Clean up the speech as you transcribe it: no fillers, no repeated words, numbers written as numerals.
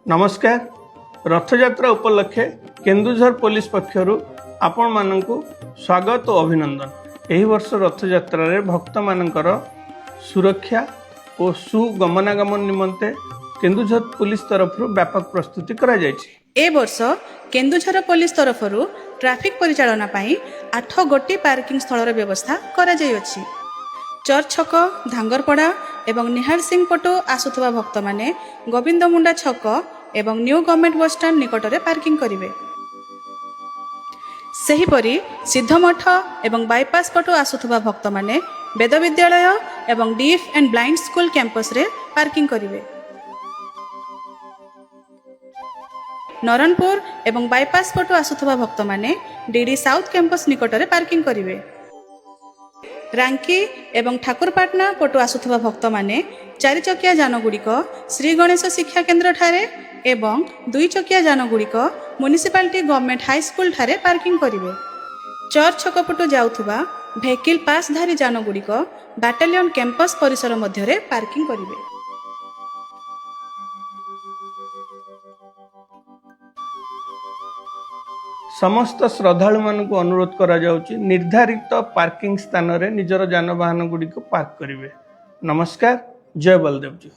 नमस्कार। रथयात्रा उपलक्षे केन्दुझर पुलिस पक्षरु आपण मानकु स्वागत और अभिनंदन। एही वर्ष रथयात्रा रे भक्त मानकर सुरक्षा और सुगमनागमन निमंते केन्दुझर पुलिस तरफ व्यापक प्रस्तुति करा जायछि। ए वर्ष केन्दुझर पुलिस तरफ ट्राफिक परिचालना पाई 8 गोटी पार्किंग स्थलर व्यवस्था करा जायछि। चर्च छक धांगरपड़ा एवं निहाल सिंह पटु आसुथबा भक्त माने गोविंद मुंडा छक एवं न्यू गवर्नमेंट बस स्टैंड निकटरे पार्किंग करिवे। सेहीपरि सिद्धमठ एवं बाईपास पटु आसुथबा भक्त माने वेद विद्यालय एवं deaf and blind school campus रे पार्किंग करिवे। नरणपुर एवं बाईपास पटु आसुथबा भक्त माने डीडी साउथ कैंपस निकटरे पार्किंग करिवे। रांकी एवं ठाकुरपाटना पटु आसुथबा भक्त माने 4 चकिया जान गुड़िक श्री गणेश शिक्षा केन्द्र ठारे एवं 2 चकिया जान गुड़िक म्युनिसिपालिटी गवर्नमेंट हाई स्कूल ठारे पार्किंग करिवे। चर्च छक पटु जाउथबा भेहिकल पासधारी जान गुड़िक बाटालियन कैंपस परिसर मध्यरे पार्किंग करिवे। समस्त श्रद्धालु मानक अनुरोध करा जाउची निर्धारित पार्किंग स्थान रे निजर जानवाहन गुड़ी को पार्क करिवे। नमस्कार। जय बलदेव जी।